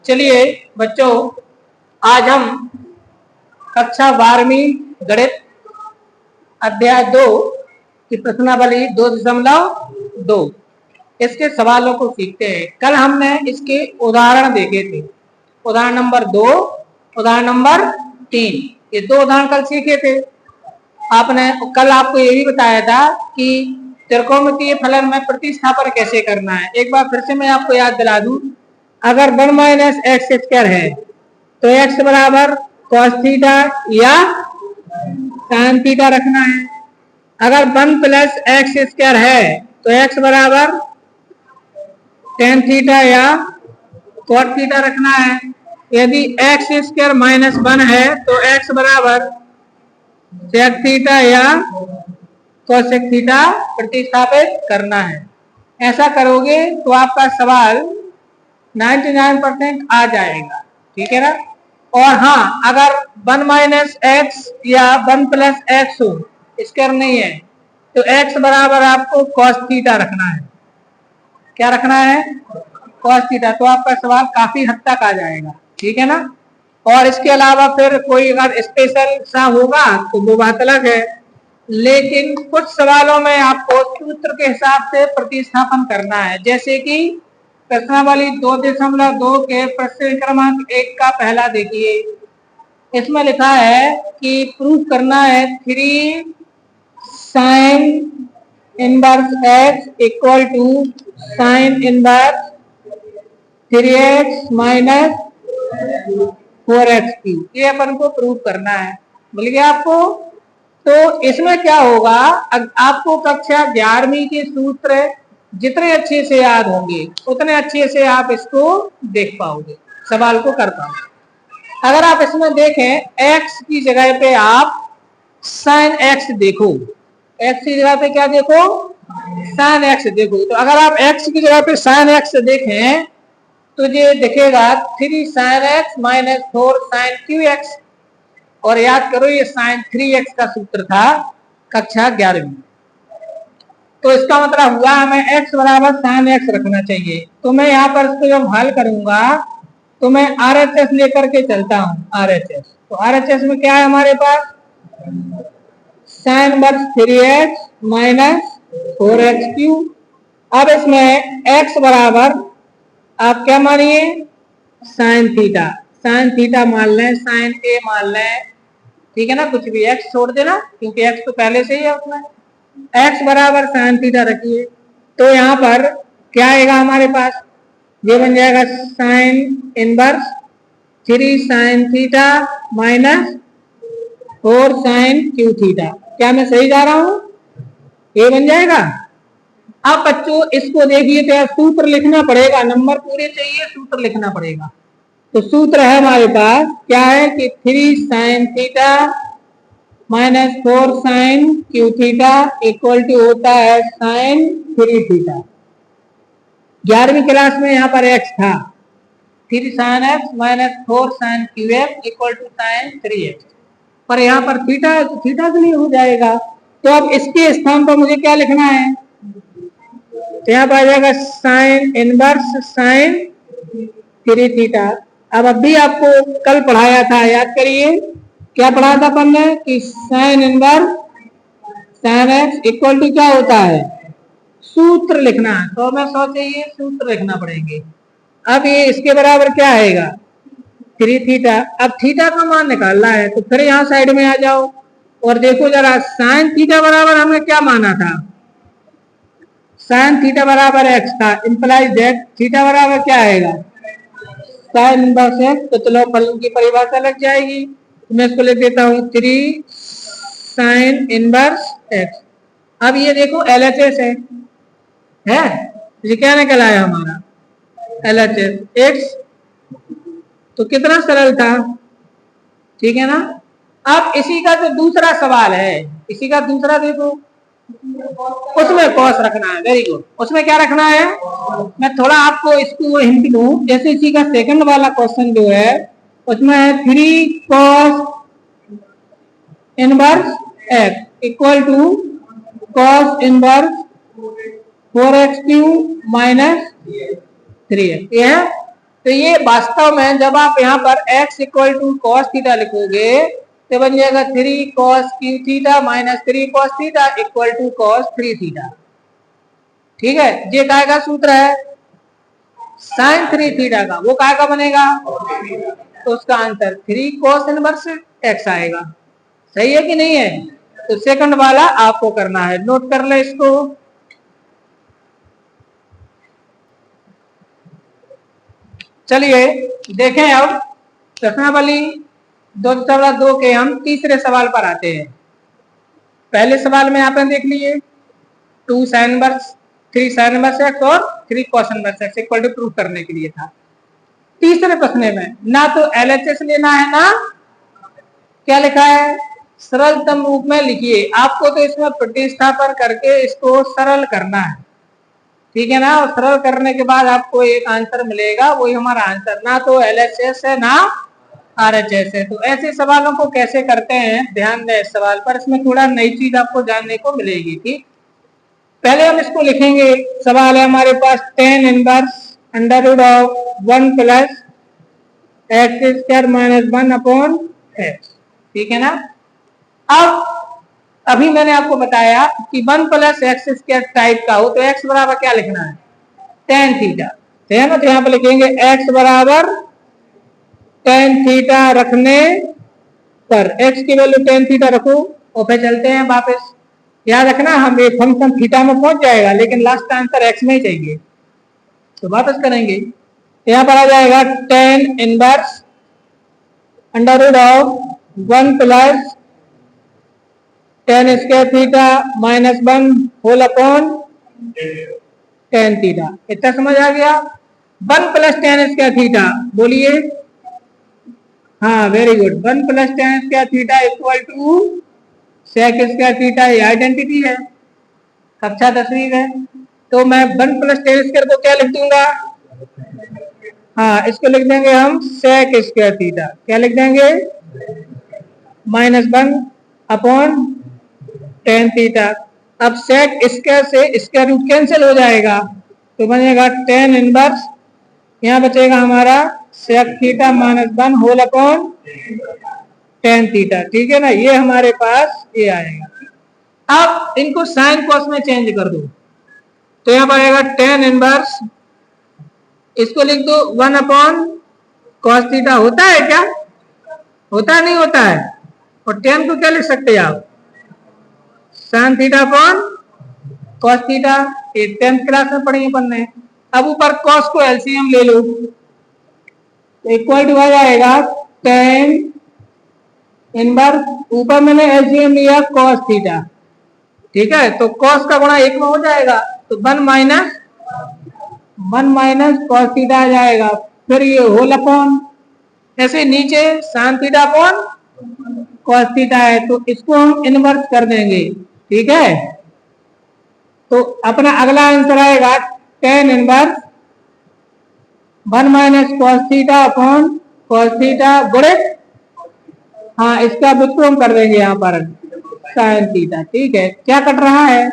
चलिए बच्चों, आज हम कक्षा 12वीं गणित अध्याय 2 की प्रश्नावली 2.2 इसके सवालों को सीखते हैं। कल हमने इसके उदाहरण देखे थे, उदाहरण नंबर 2, उदाहरण नंबर 3, ये 2 उदाहरण कल सीखे थे। आपने कल आपको ये भी बताया था कि त्रिकोणमितीय फलन में प्रतिस्थापन कैसे करना है। एक बार फिर से मैं आपको याद दिला दूं, अगर 1 - x स्क्वायर है तो x बराबर cos थीटा या sin थीटा रखना है। अगर 1 + x स्क्वायर है तो x बराबर tan थीटा या cot थीटा रखना है। यदि x स्क्वायर -1 है तो x बराबर sec थीटा या cosec थीटा प्रतिस्थापित करना है। ऐसा करोगे तो आपका सवाल 99% आ जाएगा, ठीक है ना। और हाँ, अगर 1 - x या 1 + x हो, स्क्वायर नहीं है, तो x बराबर आपको cos थीटा रखना है। क्या रखना है? cos theta. तो आपका सवाल काफी हद तक आ जाएगा, ठीक है ना। और इसके अलावा फिर कोई अगर स्पेशल सा होगा तो वो बात अलग है, लेकिन कुछ सवालों में आपको सूत्र के हिसाब से प्रतिस्थापन करना है। जैसे कि प्रश्नावली 2.2 के प्रश्न क्रमांक 1 का पहला देखिए, इसमें लिखा है कि प्रूफ करना है 3 sin inverse x = sin inverse 3x - 4x3। ये अपन को प्रूफ करना है, मिल गया आपको। तो इसमें क्या होगा, आपको कक्षा 11वीं के सूत्र जितने अच्छे से याद होंगे उतने अच्छे से आप इसको देख पाओगे, सवाल को कर पाओगे। अगर आप इसमें देखें, x की जगह पे आप sin x देखो, x की जगह पे क्या देखो? sin x देखो। तो अगर आप x की जगह पे sin x देखें तो ये दिखेगा 3 sin x - 4 sin qx। और याद करो, ये sin 3x का सूत्र था कक्षा 11वीं। तो इसका मतलब हुआ हमें x बराबर sin x रखना चाहिए। तो मैं यहाँ पर इसको जब हल करूंगा तो मैं RHS लेकर के चलता हूँ, RHS। तो RHS में क्या है हमारे पास? sin inverse 3x - 4x3। अब इसमें x बराबर आप क्या मानिए? sin theta. sin थीटा मान लें, sin a मान लें, ठीक है ना। कुछ भी x छोड़ देना क्योंकि x तो पहले से ही है उसमें। x बराबर sin थीटा रखिए, तो यहाँ पर क्या आएगा हमारे पास? ये बन जाएगा sin inverse 3 sin theta - 4 sin q theta. क्या मैं सही जा रहा हूँ? ये बन जाएगा। अब बच्चों इसको देखिए, तो सूत्र लिखना पड़ेगा, नंबर पूरे चाहिए, सूत्र लिखना पड़ेगा। तो सूत्र है हमारे पास, क्या है कि 3 sin theta - 4 sin q theta = होता है sin 3 थीटा। 11वीं क्लास में यहाँ पर x था, 3 sin x - 4 sin qx = sin 3x, पर यहाँ पर थीटा, थीटा के लिए हो जाएगा। तो अब इसके स्थान पर मुझे क्या लिखना है? तो यहाँ पर आ जाएगा sin इनवर्स sin 3 थीटा। अब अभी आपको कल पढ़ाया था, याद करिए, क्या पढ़ाया था अपन ने कि sin इनवर्स sin x = क्या होता है? सूत्र लिखना है। तो मैं सोचिए सूत्र लिखना पड़ेंगे। अब ये इसके बराबर क्या आएगा? 3 थीटा। अब थीटा का मान निकालना है, तो फिर यहाँ साइड में आ जाओ और देखो जरा, sin थीटा बराबर हमने क्या माना था? sin थीटा बराबर x था, इंप्लाइज दैट थीटा बराबर क्या आएगा? sin inverse x। तो चलो फलन की परिभाषा लग जाएगी। तो मैं इसको लिख देता हूँ 3 sin इनवर्स x। अब ये देखो LHS है, ये क्या निकल आया हमारा? LHS x। तो कितना सरल था, ठीक है ना। अब इसी का जो दूसरा सवाल है, इसी का दूसरा देखो, उसमें cos रखना है। Very good. उसमें क्या रखना है? मैं थोड़ा आपको इसको हिंट दूं। जैसे इसी का सेकंड वाला क्वेश्चन जो है उसमें है 3 cos inverse x = cos inverse 4x3 - 3x। ये है तो ये वास्तव में जब आप यहाँ पर x equal to cos theta लिखोगे तो बन जाएगा 3 cos cube theta minus 3 cos theta equal to cos 3 theta. ठीक है, ये काय का सूत्र है? sin 3 थीटा का। वो काय का बनेगा? तो उसका आंसर 3 cos इनवर्स x आएगा। सही है कि नहीं है? तो सेकंड वाला आपको करना है, नोट कर ले इसको। चलिए देखें अब प्रश्नावली 2.2 के हम तीसरे सवाल पर आते हैं। पहले सवाल में आपने देख लिए 2 sin inverse 3 sin inverse x और 3 cos inverse x equal to proof करने के लिए था। तीसरे प्रश्न में ना तो LHS लेना है ना क्या लिखा है, सरलतम रूप में लिखिए। आपको तो इसमें प्रतिस्थापन करके इसको सरल करना है, ठीक है ना। और सरल करने के बाद आपको एक आंसर मिलेगा, वही हमारा आंसर। ना तो LHS है ना RHS है। तो ऐसे सवालों को कैसे करते हैं ध्यान दें इस सवाल पर, इसमें थोड़ा नई चीज आपको जानने को मिलेगी। ठीक, पहले हम इसको लिखेंगे। सवाल है हमारे पास tan inverse under root of 1 plus x square minus 1 upon x, ठीक है ना। अब अभी मैंने आपको बताया कि 1 प्लस एक्स स्क्वायर टाइप का हो तो x बराबर क्या लिखना है, tan थीटा, है ना। तो यहाँ पे लिखेंगे x बराबर tan थीटा रखने पर, x की वैल्यू tan थीटा रखो और फिर चलते हैं वापस। याद रखना हम एक फंक्शन थीटा में पहुंच जाएगा लेकिन लास्ट आंसर x में ही चाहिए, तो वापस करेंगे। यहाँ पर आ जाएगा tan inverse under root of 1 plus tan square theta minus 1 whole upon tan theta. इतना समझ आ गया। 1 प्लस tan स्क्वायर थीटा बोलिए, हाँ very good. 1 plus tan square theta equal to sec square theta, ये आइडेंटिटी है, कक्षा 10वीं में। तो मैं 1 प्लस tan स्क्वायर को क्या लिख दूंगा, हाँ इसको लिख देंगे हम sec स्क्वायर थीटा। क्या लिख देंगे, माइनस 1 अपॉन tan थीटा। अब sec स्क्वायर से स्क्वायर रूट कैंसिल हो जाएगा तो बनेगा tan इनवर्स, यहाँ बचेगा हमारा sec theta minus 1 whole upon tan theta, ठीक है ना। ये हमारे पास ये आएगा। अब इनको साइन कॉस में चेंज कर दो तो यहाँ पर आएगा tan इनवर्स, इसको लिख दो 1 अपॉन कॉस थीटा। होता है क्या, होता नहीं होता है। और tan को क्या लिख सकते हैं आप, sine theta upon cos theta, ये 10th क्लास में पढ़ी अपन ने। अब ऊपर कॉस को एलसीएम ले लो तो इक्वल टू आ जाएगा tan इनवर्स, ऊपर मैंने एलसीएम लिया कॉस थीटा, ठीक है। तो कॉस का गुणा 1 में हो जाएगा तो 1 माइनस कॉस थीटा आ जाएगा। फिर ये होल अपॉन, ऐसे नीचे sine theta upon cos theta है तो इसको हम इनवर्स कर देंगे, ठीक है। तो अपना अगला आंसर आएगा tan inverse 1 minus cos theta upon cos theta गुणित, हाँ इसका व्युत्क्रम कर देंगे यहाँ पर साइन थीटा, ठीक है। क्या कट रहा है,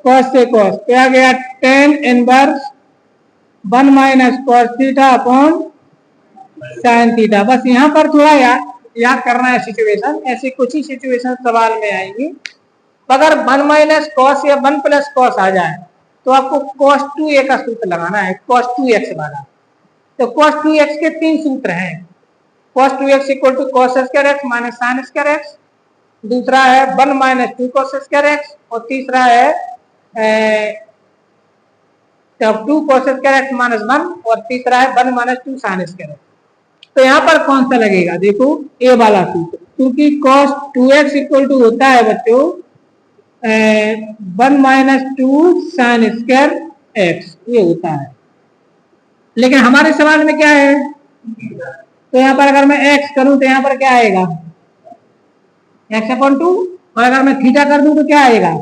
कॉस से कॉस, क्या गया tan inverse 1 minus cos theta upon sine theta. बस यहाँ पर थोड़ा याद करना है सिचुएशन, ऐसी कुछ ही सिचुएशन सवाल में आएंगी। अगर 1 माइनस कॉस या 1 प्लस कॉस आ जाए तो आपको cos 2a का सूत्र लगाना है, cos 2x वाला। तो cos 2x के 3 सूत्र हैं। cos 2x equal to cos square x minus sine square x, दूसरा है 1 माइनस 2 cos स्क्वायर x, और तीसरा है 2 cos स्क्वायर x माइनस 1, और तीसरा है 1 माइनस 2 साइन स्क्वायर x। तो यहाँ पर कौन सा लगेगा, देखो ए वाला सूत्र, क्योंकि cos 2x इक्वल टू होता है बच्चों 1 माइनस 2 साइन स्क्वायर x, ये होता है। लेकिन हमारे सवाल में क्या है, तो यहाँ पर अगर मैं x करूं तो यहाँ पर क्या आएगा x अपॉन 2, और अगर मैं थीटा कर दूं तो क्या आएगा,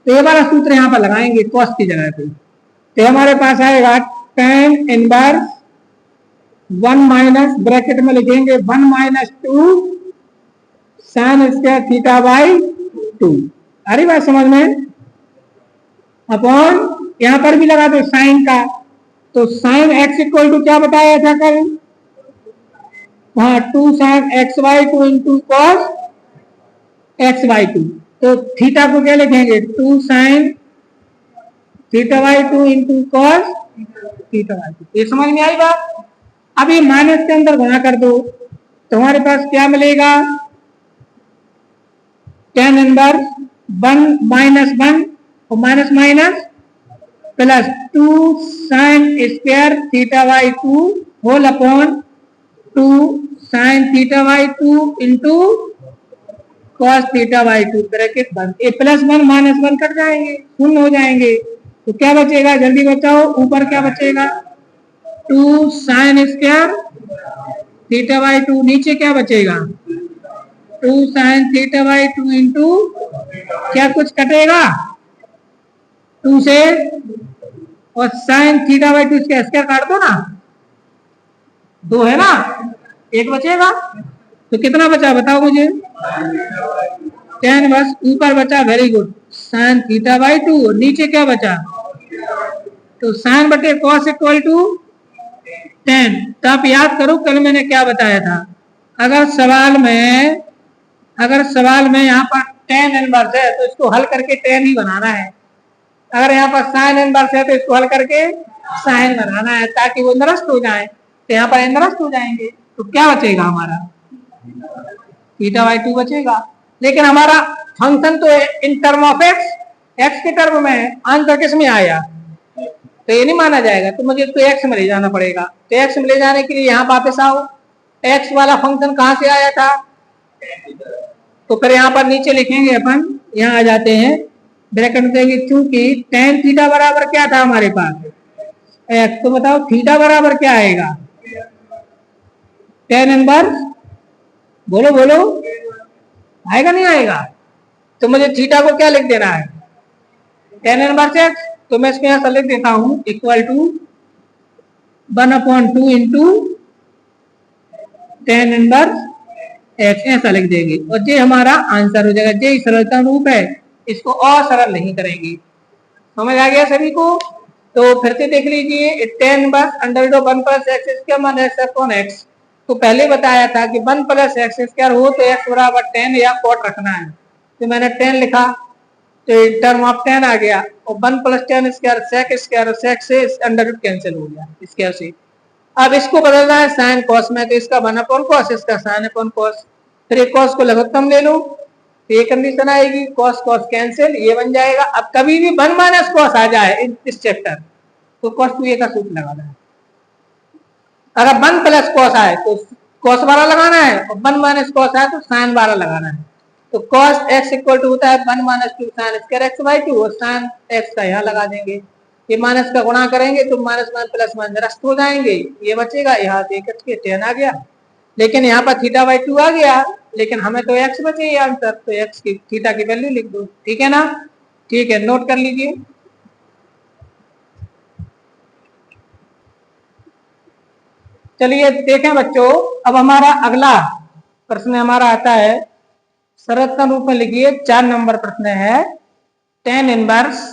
तो ये वाला सूत्र यहाँ पर लगाएंगे cos की जगह पे। तो हमारे पास आएगा tan इनवर्स 1 माइनस, ब्रैकेट में लिखेंगे 1 minus 2 sine square theta by 2, अरे बात समझ में, अपॉन यहाँ पर भी लगा दो साइन का तो साइन एक्स इक्वल टू क्या बताया था कल? हाँ, 2 sine x by 2 into cos x by 2। तो थीटा को क्या लिखेंगे? 2 sine theta by 2 into cos theta by 2। ये समझ में आई बात? अब ये माइनस के अंदर गुणा कर दो, तुम्हारे पास क्या मिलेगा? tan इनवर्स 1 माइनस 1 और minus minus plus 2 sine square theta by 2 whole upon 2 sine theta by 2 into cos theta by 2 bracket बंद। ये प्लस 1 माइनस 1 कट जाएंगे, शून्य हो जाएंगे। तो क्या बचेगा? जल्दी बताओ, ऊपर क्या बचेगा? 2 साइन स्क्वायर थीटा बाई 2, नीचे क्या बचेगा? 2 साइन थीटा बाई 2 इंटू क्या कुछ कटेगा 2 से, और साइन थीटा बाई 2 इसका स्क्वायर काट दो ना, 2 है ना, एक बचेगा। तो कितना बचा बताओ मुझे? tan बस ऊपर बचा, very good, sign theta by 2, और नीचे क्या बचा? तो साइन बटे कॉस इक्वल टू tan। तो आप याद करो कल मैंने क्या बताया था। अगर सवाल में यहाँ पर tan इनवर्स है तो इसको हल करके tan ही बनाना है। अगर यहाँ पर साइन इनवर्स है तो इसको हल करके साइन बनाना है, ताकि वो निरस्त हो जाए। तो यहाँ पर निरस्त हो जाएंगे, तो क्या बचेगा हमारा? थीटा बाई 2 बचेगा। लेकिन हमारा फंक्शन तो इन टर्म ऑफ एक्स के टर्म में, आंसर किस में आया? तो ये नहीं माना जाएगा, तो मुझे तो एक्स में ले जाना पड़ेगा। तो एक्स में ले जाने के लिए यहाँ वापस आओ, एक्स वाला फंक्शन कहाँ से आया था? तो फिर यहाँ पर नीचे लिखेंगे अपन, यहाँ आ जाते हैं, ब्रैकेट में देंगे, क्योंकि tan थीटा बराबर क्या था हमारे पास? एक्स। तो बताओ थीटा बराबर क्या आएगा? tan इनवर्स, बोलो बोलो, आएगा नहीं आएगा? तो मुझे थीटा को क्या लिख देना है? tan inverse x. तो मैं इसको यहां लिख देता हूं, equal to 1/2 into tan inverse x, ऐसा लिख देंगे, और ये हमारा आंसर हो जाएगा। ये सरलता रूप है, इसको और सरल नहीं करेंगे। समझ आ गया सभी को? तो फिर से देख लीजिए, tan inverse under root 1 plus x square minus x upon x. तो पहले बताया था कि 1 प्लस एक्स स्क्वायर हो तो एक्स बराबर tan या कॉट रखना है। तो मैंने tan लिखा, तो टर्म ऑफ tan आ गया, और 1 प्लस tan स्क्वायर सेक से अंडर रूट कैंसिल हो गया स्क्वायर से। अब इसको बदलना है साइन कॉस में, तो इसका 1 अपॉन कॉस, इसका साइन अपॉन कॉस। फिर एक कॉस को लघुत्तम ले लो, तो ये कंडीशन आएगी, कॉस कॉस कैंसिल, ये बन जाएगा। अब कभी भी 1 माइनस कॉस आ जाए इस चैप्टर, तो कॉस 2a का सूत्र लगाना है। अगर 1 प्लस कॉस आए तो कॉस 12 लगाना है, और 1 माइनस कॉस आए तो साइन 12 लगाना है। तो कॉस एक्स इक्वल टू होता है 1 minus 2 sine square x by 2, और साइन एक्स का यहाँ लगा देंगे। ये माइनस का गुणा करेंगे तो माइनस वन प्लस वन निरस्त हो जाएंगे, ये बचेगा, यहाँ देख के tan आ गया। लेकिन यहाँ पर थीटा बाई 2 आ गया, लेकिन हमें तो एक्स बचे ये आंसर, तो एक्स की थीटा की वैल्यू लिख दो, ठीक है ना? ठीक है, नोट कर लीजिए। चलिए देखें बच्चों, अब हमारा अगला प्रश्न हमारा आता है, सरलता रूप में लिखिए, 4 नंबर प्रश्न है, tan inverse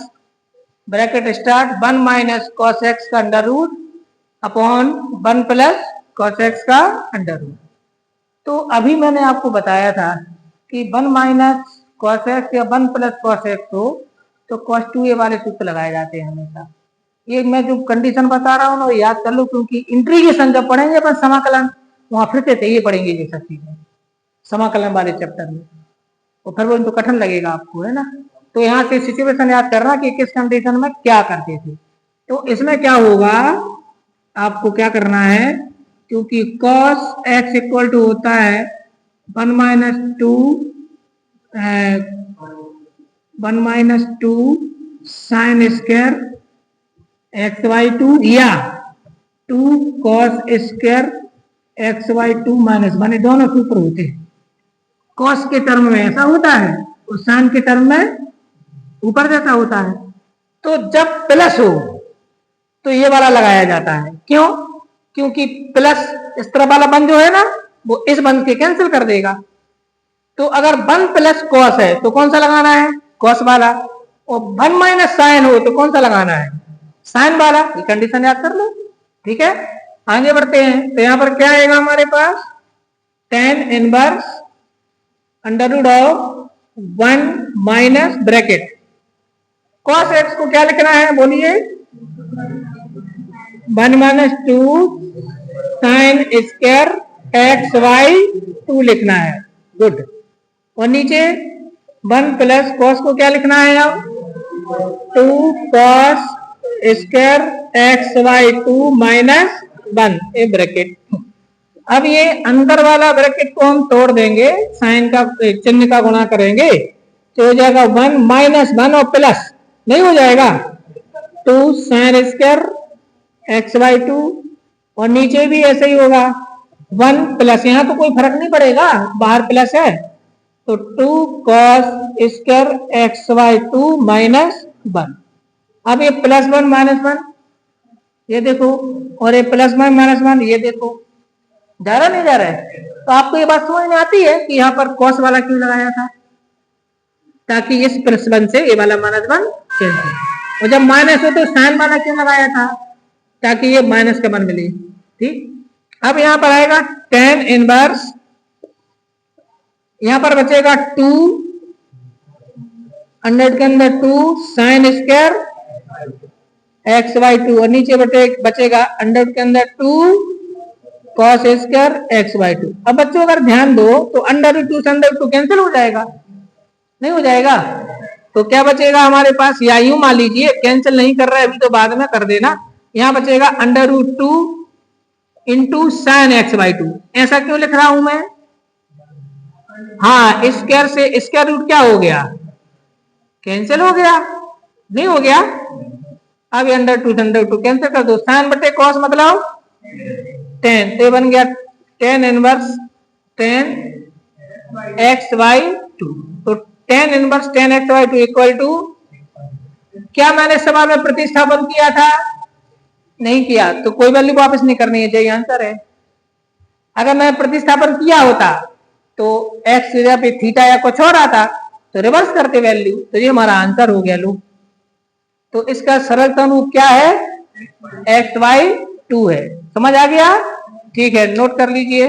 bracket start 1 minus cos x का under root upon 1 plus cos x का अंडर रूट। तो अभी मैंने आपको बताया था कि 1 माइनस कॉस एक्स या 1 प्लस कॉस एक्स हो तो कॉस 2a वाले सूत्र लगाए जाते हैं हमेशा। ये मैं जो कंडीशन बता रहा हूँ ना, याद कर लो, क्योंकि इंटीग्रेशन जब पढ़ेंगे अपन समाकलन, वहां फिर से ये पढ़ेंगे ये सब चीजें समाकलन वाले चैप्टर में, और फिर वो तो कठिन लगेगा आपको, है ना? तो यहाँ से सिचुएशन याद करना कि किस कंडीशन में क्या करते थे। तो इसमें क्या होगा, आपको क्या करना है, क्योंकि cos x इक्वल टू होता है 1 minus 2 sine square x by 2 या 2 cos square x by 2 minus 1, दोनों सूत्र होते हैं। कॉस के टर्म में ऐसा होता है और साइन के टर्म में ऊपर जैसा होता है। तो जब प्लस हो तो ये वाला लगाया जाता है, क्यों? क्योंकि प्लस इस तरह वाला बन जो है ना, वो इस बन के कैंसिल कर देगा। तो अगर 1 प्लस कॉस है तो कौन सा लगाना है? कॉस वाला। और 1 माइनस साइन हो तो कौन सा लगाना है? साइन वाला। ये कंडीशन याद कर लो। ठीक है, आगे बढ़ते हैं। तो यहाँ पर क्या आएगा हमारे पास, tan inverse under root of 1 minus bracket cos x को क्या लिखना है बोलिए, 1 minus 2 sine square x by 2 लिखना है। गुड। और नीचे 1 प्लस कॉस को क्या लिखना है अब, 2 cos square x by 2 minus 1 a bracket. अब ये अंदर वाला ब्रैकेट को हम तोड़ देंगे, साइन का चिन्ह का गुणा करेंगे तो हो जाएगा 1 माइनस 1 और प्लस नहीं हो जाएगा 2 साइन स्क्वायर एक्स वाई 2, और नीचे भी ऐसे ही होगा 1 प्लस, यहाँ तो कोई फर्क नहीं पड़ेगा बाहर प्लस है, तो 2 cos square x by 2 minus 1। अब ये प्लस 1 माइनस 1 ये देखो, और ये प्लस 1 माइनस 1 ये देखो, जा रहा नहीं जा रहा है। तो आपको ये बात समझ में आती है कि यहाँ पर कॉस वाला क्यों लगाया था, ताकि इस प्लस 1 से ये वाला माइनस 1 कैंसिल, और जब माइनस हो तो साइन वाला क्यों लगाया था, ताकि ये माइनस का मान मिले। ठीक, अब यहाँ पर आएगा tan इनवर्स, यहाँ पर बचेगा 2 अंडर के अंदर 2 साइन स्क्वायर एक्स वाई 2, और नीचे बचेगा अंडर के अंदर 2 कॉस स्क्वायर एक्स वाई 2। अब बच्चों अगर ध्यान दो तो अंडर रूट 2 से अंडर रूट 2 कैंसिल हो जाएगा, नहीं हो जाएगा, तो क्या बचेगा हमारे पास, या यूं मान लीजिए कैंसिल नहीं कर रहा है अभी तो बाद में कर देना, यहाँ बचेगा under root 2 into sine x by 2। ऐसा क्यों लिख रहा हूं मैं, हाँ स्क्वायर से स्क्वायर रूट क्या हो गया, कैंसिल हो गया, नहीं हो गया। अब अंडर 2 से अंडर 2 कैंसिल कर दो, साइन बटे कॉस मतलब tan, तो बन गया tan inverse tan x by 2। तो tan inverse tan x by 2 equal to, क्या मैंने सवाल में प्रतिस्थापन किया था, नहीं किया, तो कोई वैल्यू वापस नहीं करनी है, यही आंसर है। अगर मैं प्रतिस्थापन किया होता तो एक्स जगह पे थीटा या कुछ और आता तो रिवर्स करते वैल्यू, तो ये हमारा आंसर हो गया। लो, तो इसका सरलतम रूप क्या है, एक्स वाई 2 है। समझ आ गया, ठीक है, नोट कर लीजिए।